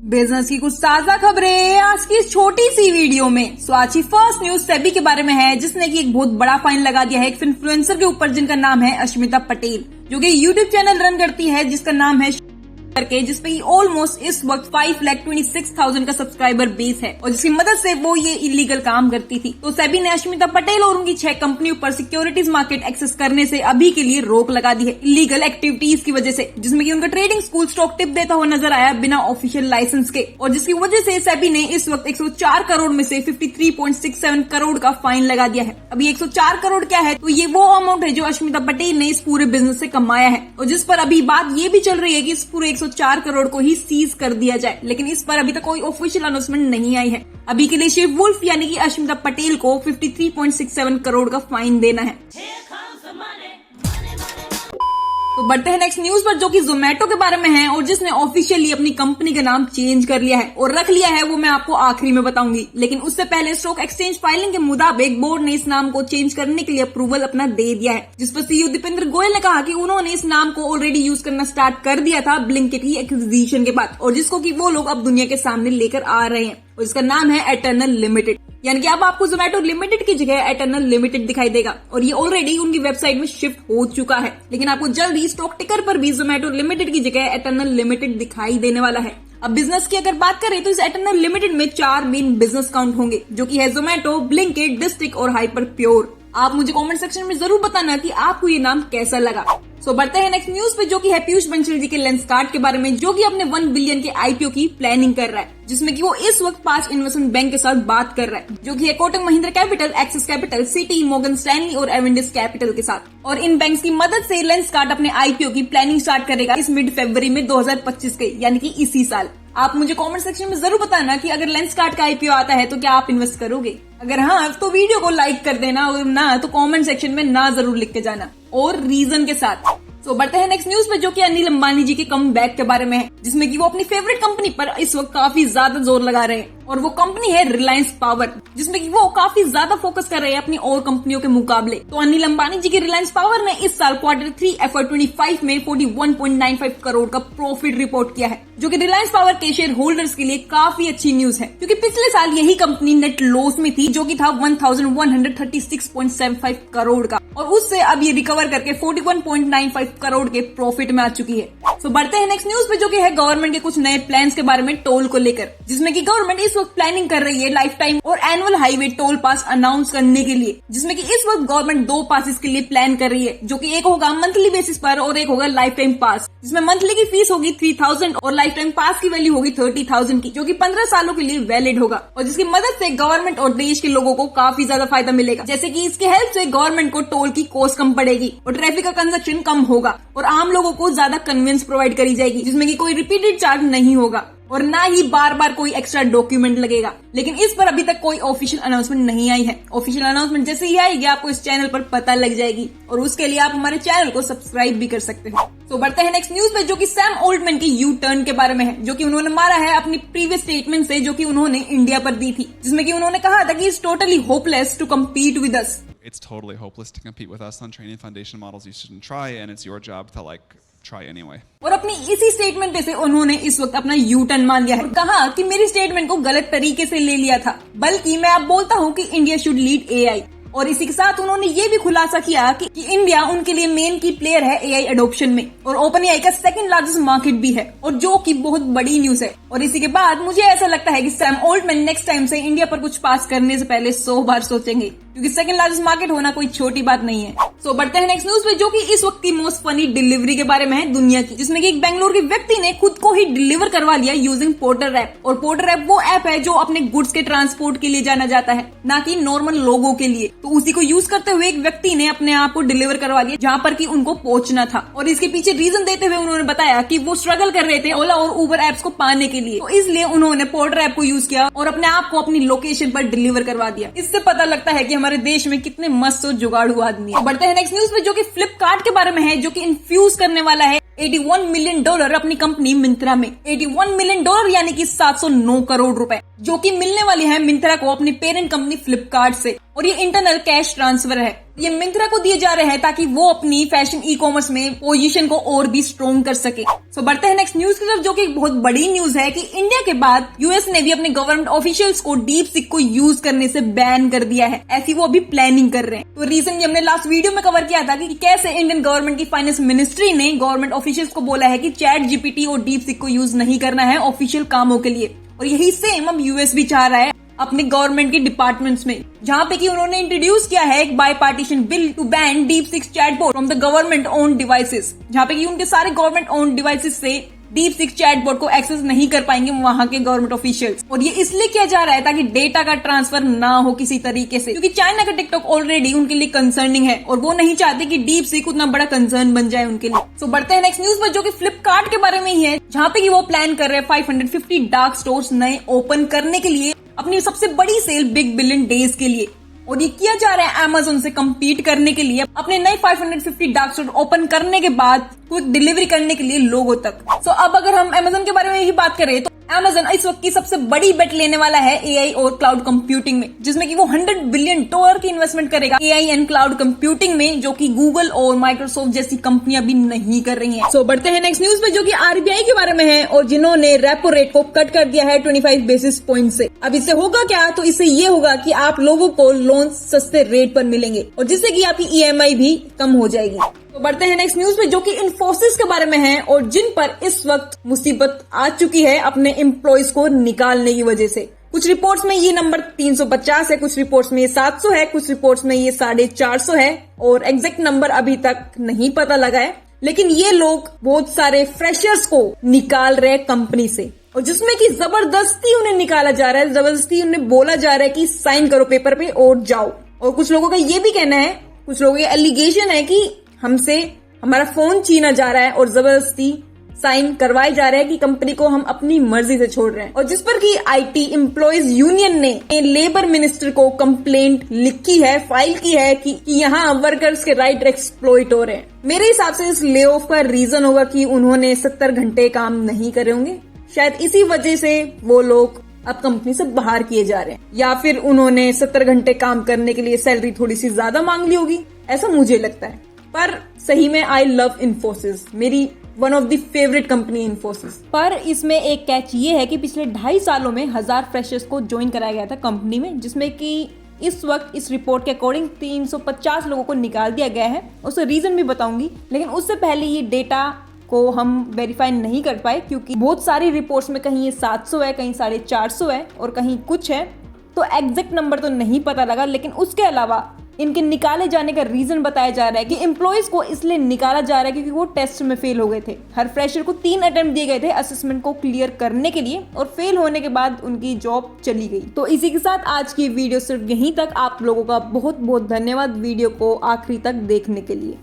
Business की कुछ ताजा खबरें आज की इस छोटी सी वीडियो में। सो आज की फर्स्ट न्यूज सेबी के बारे में है, जिसने की एक बहुत बड़ा फाइन लगा दिया है एक इन्फ्लुएंसर के ऊपर जिनका नाम है अश्मिता पटेल, जो कि यूट्यूब चैनल रन करती है जिसका नाम है करके, जिसपे ऑलमोस्ट इस वक्त 5,26,000 का सब्सक्राइबर बेस है और जिसकी मदद से वो ये इलीगल काम करती थी। तो सेबी ने अश्मिता पटेल और उनकी 6 कंपनियों पर सिक्योरिटीज मार्केट एक्सेस करने से अभी के लिए रोक लगा दी है इलीगल एक्टिविटीज की वजह से, जिसमें कि उनका ट्रेडिंग स्कूल स्टॉक टिप देता हुआ नजर आया बिना ऑफिशियल लाइसेंस के, और जिसकी वजह से सेबी ने इस वक्त 104 करोड़ में से 53.67 करोड़ का फाइन लगा दिया है। अभी 104 करोड़ क्या है, तो ये वो अमाउंट है जो अश्मिता पटेल ने इस पूरे बिजनेस से कमाया है, और जिस पर अभी बात ये भी चल रही है कि इस पूरे 104 करोड़ को ही सीज कर दिया जाए, लेकिन इस पर अभी तक कोई ऑफिशियल अनाउंसमेंट नहीं आई है। अभी के लिए शिव वुल्फ यानी कि अश्मिता पटेल को 53.67 करोड़ का फाइन देना है। तो बढ़ते हैं नेक्स्ट न्यूज पर, जो कि जोमेटो के बारे में है और जिसने ऑफिशियली अपनी कंपनी का नाम चेंज कर लिया है और रख लिया है, वो मैं आपको आखिरी में बताऊंगी। लेकिन उससे पहले स्टॉक एक्सचेंज फाइलिंग के मुताबिक बोर्ड ने इस नाम को चेंज करने के लिए अप्रूवल अपना दे दिया है, जिस पर सीईओ दीपेंद्र गोयल ने कहा कि उन्होंने इस नाम को ऑलरेडी यूज करना स्टार्ट कर दिया था ब्लिंकिट की एक्विजिशन के बाद, और जिसको कि वो लोग अब दुनिया के सामने लेकर आ रहे हैं, और इसका नाम है एटर्नल लिमिटेड। यानी कि अब आपको जोमेटो लिमिटेड की जगह एटर्नल लिमिटेड दिखाई देगा, और ये ऑलरेडी उनकी वेबसाइट में शिफ्ट हो चुका है। लेकिन आपको जल्दी स्टॉक टिकर पर भी जोमेटो लिमिटेड की जगह एटर्नल लिमिटेड दिखाई देने वाला है। अब बिजनेस की अगर बात करें तो इस एटर्नल लिमिटेड में 4 मेन बिजनेस काउंट होंगे, जो कि है जोमेटो, ब्लिंकिट, डिस्ट्रिक्ट और हाइपर प्योर। आप मुझे कमेंट सेक्शन में जरूर बताना कि आपको ये नाम कैसा लगा। सो बढ़ते हैं नेक्स्ट न्यूज पे, जो कि है पीयूष बंसल जी के लेंसकार्ट के बारे में, जो कि अपने 1 बिलियन के आईपीओ की प्लानिंग कर रहा है, जिसमें कि वो इस वक्त 5 इन्वेस्टमेंट बैंक के साथ बात कर रहा है, जो कि है Kotak Mahindra capital, axis capital, city, Morgan Stanley और एवेंडिस कैपिटल के साथ। और इन बैंक्स की मदद से लेंसकार्ट अपने आईपीओ की प्लानिंग स्टार्ट करेगा इस मिड फरवरी में 2025 के, यानी कि इसी साल। आप मुझे कमेंट सेक्शन में जरूर बताना कि अगर लेंसकार्ट का आईपीओ आता है तो क्या आप इन्वेस्ट करोगे। अगर हाँ तो वीडियो को लाइक कर देना, और ना तो कमेंट सेक्शन में ना जरूर लिख के जाना, और रीजन के साथ। तो बढ़ते हैं नेक्स्ट न्यूज पे, जो कि अनिल अंबानी जी के कम बैक के बारे में है, जिसमें कि वो अपनी फेवरेट कंपनी पर इस वक्त काफी ज्यादा जोर लगा रहे हैं, और वो कंपनी है रिलायंस पावर, जिसमें कि वो काफी ज्यादा फोकस कर रहे हैं अपनी और कंपनियों के मुकाबले। तो अनिल अंबानी जी की रिलायंस पावर ने इस साल Q3 FY25 में 41.95 करोड़ का प्रॉफिट रिपोर्ट किया है, जो कि रिलायंस पावर के शेयर होल्डर्स के लिए काफी अच्छी न्यूज है, क्योंकि पिछले साल यही कंपनी नेट लॉस में थी, जो कि था 1136.75 करोड़ का, और उससे अब ये रिकवर करके 41.95 करोड़ के प्रॉफिट में आ चुकी है। तो बढ़ते हैं नेक्स्ट न्यूज पे, जो कि है गवर्नमेंट के कुछ नए प्लान्स के बारे में टोल को लेकर, जिसमें कि गवर्नमेंट इस वक्त प्लानिंग कर रही है लाइफ टाइम और एनुअल हाईवे टोल पास अनाउंस करने के लिए, जिसमें कि इस वक्त गवर्नमेंट 2 पासेस के लिए प्लान कर रही है, जो कि एक होगा मंथली बेसिस पर और एक होगा लाइफ टाइम पास, जिसमें मंथली की फीस होगी 3,000 और लाइफ टाइम पास की वैल्यू होगी 30,000 की, जो कि 15 सालों के लिए वैलिड होगा, और जिसकी मदद से गवर्नमेंट और देश के लोगों को काफी ज्यादा फायदा मिलेगा। जैसे कि इसकी हेल्प से गवर्नमेंट को टोल की कॉस्ट कम पड़ेगी और ट्रैफिक का कंजप्शन कम होगा, और आम लोगों को ज्यादा कन्वीनियंस प्रोवाइड करी जाएगी, जिसमें कि कोई रिपीटेड चार्ज नहीं होगा और ना ही बार बार कोई एक्स्ट्रा डॉक्यूमेंट लगेगा। लेकिन इस पर अभी तक कोई ऑफिशियल अनाउंसमेंट नहीं आई है। ऑफिशियल अनाउंसमेंट जैसे ही आएगी आपको इस चैनल पर पता लग जाएगी, और उसके लिए आप हमारे चैनल को सब्सक्राइब भी कर सकते हो। तो बढ़ते हैं नेक्स्ट न्यूज पे, जो कि सैम ऑल्टमैन के यू टर्न के बारे में है, जो कि उन्होंने मारा है अपनी प्रीवियस स्टेटमेंट से, जो कि उन्होंने इंडिया पर दी थी, जिसमें कि उन्होंने कहा था कि it's totally hopeless to compete with us. It's totally hopeless to compete with us on training foundation models you shouldn't try, and it's your job to try anyway. और अपनी इसी स्टेटमेंट पे से उन्होंने इस वक्त अपना यू टर्न मान लिया है और कहा कि मेरी स्टेटमेंट को गलत तरीके से ले लिया था, बल्कि मैं अब बोलता हूँ कि इंडिया शुड लीड एआई। और इसी के साथ उन्होंने ये भी खुलासा किया कि इंडिया उनके लिए मेन की प्लेयर है एआई एडॉप्शन में, और ओपन एआई का 2nd लार्जेस्ट मार्केट भी है, और जो कि बहुत बड़ी न्यूज है। और इसी के बाद मुझे ऐसा लगता है कि सैम ऑल्टमैन नेक्स्ट टाइम से इंडिया पर कुछ पास करने से पहले 100 बार सोचेंगे, क्योंकि 2nd लार्जेस्ट मार्केट होना कोई छोटी बात नहीं है। सो बढ़ते हैं नेक्स्ट न्यूज पे, जो कि इस वक्त की मोस्ट फनी डिलीवरी के बारे में है दुनिया की, जिसमें कि एक बेंगलुरु के व्यक्ति ने खुद को ही डिलीवर करवा लिया यूजिंग पोर्टर ऐप। और पोर्टर ऐप वो ऐप है जो अपने गुड्स के ट्रांसपोर्ट के लिए जाना जाता है, ना कि नॉर्मल लोगों के लिए। तो उसी को यूज करते हुए एक व्यक्ति ने अपने आप को डिलीवर करवा लिया जहाँ पर कि उनको पहुंचना था, और इसके पीछे रीजन देते हुए उन्होंने बताया कि वो स्ट्रगल कर रहे थे ओला और उबर एप्स को पाने के लिए, तो इसलिए उन्होंने पोर्टर ऐप को यूज किया और अपने आप को अपनी लोकेशन पर डिलीवर करवा दिया। इससे पता लगता है कि हमारे देश में कितने मस्त और जुगाड़ू आदमी है। बढ़ते हैं नेक्स्ट न्यूज पे, जो कि फ्लिपकार्ट के बारे में है, जो कि इन्फ्यूज करने वाला है $81 मिलियन अपनी कंपनी मिंत्रा में। $81 मिलियन यानी कि 709 करोड़ रुपए, जो कि मिलने वाली है मिंत्रा को अपनी पेरेंट कंपनी फ्लिपकार्ट से। और ये इंटरनल कैश ट्रांसफर है। ये मिंत्रा को दिए जा रहे हैं ताकि वो अपनी फैशन ई कॉमर्स में पोजीशन को और भी स्ट्रॉन्ग कर सके। सो बढ़ते हैं नेक्स्ट न्यूज की तरफ, जो कि बहुत बड़ी न्यूज है कि इंडिया के बाद यूएस ने भी अपने गवर्नमेंट ऑफिशियल्स को डीप सीक को यूज करने से बैन कर दिया है। ऐसी वो अभी प्लानिंग कर रहे हैं। तो रिसेंटली हमने लास्ट वीडियो में कवर किया था कि कैसे इंडियन गवर्नमेंट की फाइनेंस मिनिस्ट्री ने गवर्नमेंट ऑफिशियल्स को बोला है कि चैट जीपीटी और डीप सीक को यूज नहीं करना है ऑफिशियल कामों के लिए। और यही सेम अब यूएस भी चाह रहा है अपने गवर्नमेंट के डिपार्टमेंट्स में, जहां पे कि उन्होंने इंट्रोड्यूस किया है एक bipartisan bill to ban DeepSeek chatbot from the government own devices, जहां पे कि उनके सारे गवर्नमेंट ओन डिवाइसेस से डीप सीक चैटबॉट को एक्सेस नहीं कर पाएंगे वहां के गवर्नमेंट ऑफिशियल्स। और ये इसलिए किया जा रहा है ताकि डेटा का ट्रांसफर ना हो किसी तरीके से, क्योंकि चाइना का टिकटॉक ऑलरेडी उनके लिए कंसर्निंग है और वो नहीं चाहते कि डीप सीक उतना बड़ा कंसर्न बन जाए उनके लिए। सो बढ़ते हैं नेक्स्ट न्यूज पर, जो कि फ्लिपकार्ट के बारे में ही है, जहां पे कि वो प्लान कर रहे हैं 550 डार्क स्टोर्स नए ओपन करने के लिए अपनी सबसे बड़ी सेल बिग बिलियन डेज के लिए। और ये किया जा रहा है अमेज़न से कम्पीट करने के लिए अपने नए 550 डार्क स्टोर ओपन करने के बाद क्विक डिलीवरी करने के लिए लोगों तक। सो अब अगर हम अमेज़न के बारे में ही बात करें तो अमेज़न इस वक्त की सबसे बड़ी बेट लेने वाला है एआई और क्लाउड कंप्यूटिंग में, जिसमें कि वो $100 बिलियन की इन्वेस्टमेंट करेगा एआई एंड क्लाउड कंप्यूटिंग में, जो कि गूगल और माइक्रोसॉफ्ट जैसी कंपनियां भी नहीं कर रही हैं। सो बढ़ते हैं नेक्स्ट न्यूज पे, जो कि आरबीआई के बारे में है और जिन्होंने रेपो रेट को कट कर दिया है 25 बेसिस पॉइंट से। अब इससे होगा क्या, तो इससे ये होगा कि आप लोगों को लोन सस्ते रेट पर मिलेंगे और जिससे कि आपकी ईएमआई भी कम हो जाएगी। तो बढ़ते हैं नेक्स्ट न्यूज पे, जो कि इन्फोसिस के बारे में है और जिन पर इस वक्त मुसीबत आ चुकी है अपने एम्प्लॉयज को निकालने की वजह से। कुछ रिपोर्ट्स में ये नंबर 350 है, कुछ रिपोर्ट्स में ये 700 है, कुछ रिपोर्ट्स में ये 450 है और एग्जैक्ट नंबर अभी तक नहीं पता लगा है। लेकिन ये लोग बहुत सारे फ्रेशर्स को निकाल रहे हैं कंपनी से, और जिसमें कि जबरदस्ती उन्हें निकाला जा रहा है, जबरदस्ती उन्हें बोला जा रहा है कि साइन करो पेपर पे और जाओ। और कुछ लोगों का ये भी कहना है, कुछ लोगों का एलिगेशन है कि हमसे हमारा फोन छीना जा रहा है और जबरदस्ती साइन करवाए जा रहे हैं कि कंपनी को हम अपनी मर्जी से छोड़ रहे हैं। और जिस पर कि आईटी एम्प्लॉयज यूनियन ने लेबर मिनिस्टर को कंप्लेंट लिखी है, फाइल की है कि यहाँ वर्कर्स के राइट एक्सप्लॉइट हो रहे हैं। मेरे हिसाब से इस ले ऑफ का रीजन होगा कि उन्होंने 70 घंटे काम नहीं करे होंगे, शायद इसी वजह से वो लोग अब कंपनी से बाहर किए जा रहे हैं, या फिर उन्होंने 70 घंटे काम करने के लिए सैलरी थोड़ी सी ज्यादा मांग ली होगी, ऐसा मुझे लगता है। पर सही में आई लव इन्फोसिस, मेरी one of the favourite company Infosys. पर इसमें एक कैच ये है कि पिछले 2.5 सालों में 1000 फ्रेशर्स को ज्वाइन कराया गया था कंपनी में, जिसमें कि इस वक्त इस रिपोर्ट के अकॉर्डिंग 350 लोगों को निकाल दिया गया है। उसका रीजन भी बताऊंगी, लेकिन उससे पहले ये डेटा को हम वेरीफाई नहीं कर पाए, क्योंकि बहुत सारी रिपोर्ट्स में कहीं ये 700 है, कहीं 450 है और कहीं कुछ है, तो एग्जैक्ट नंबर तो नहीं पता लगा। लेकिन उसके अलावा इनके निकाले जाने का रीजन बताया जा रहा है कि एम्प्लॉयज को इसलिए निकाला जा रहा है क्योंकि वो टेस्ट में फेल हो गए थे। हर फ्रेशर को 3 अटेम्प्ट दिए गए थे असेसमेंट को क्लियर करने के लिए, और फेल होने के बाद उनकी जॉब चली गई। तो इसी के साथ आज की वीडियो सिर्फ यहीं तक। आप लोगों का बहुत बहुत धन्यवाद वीडियो को आखिरी तक देखने के लिए।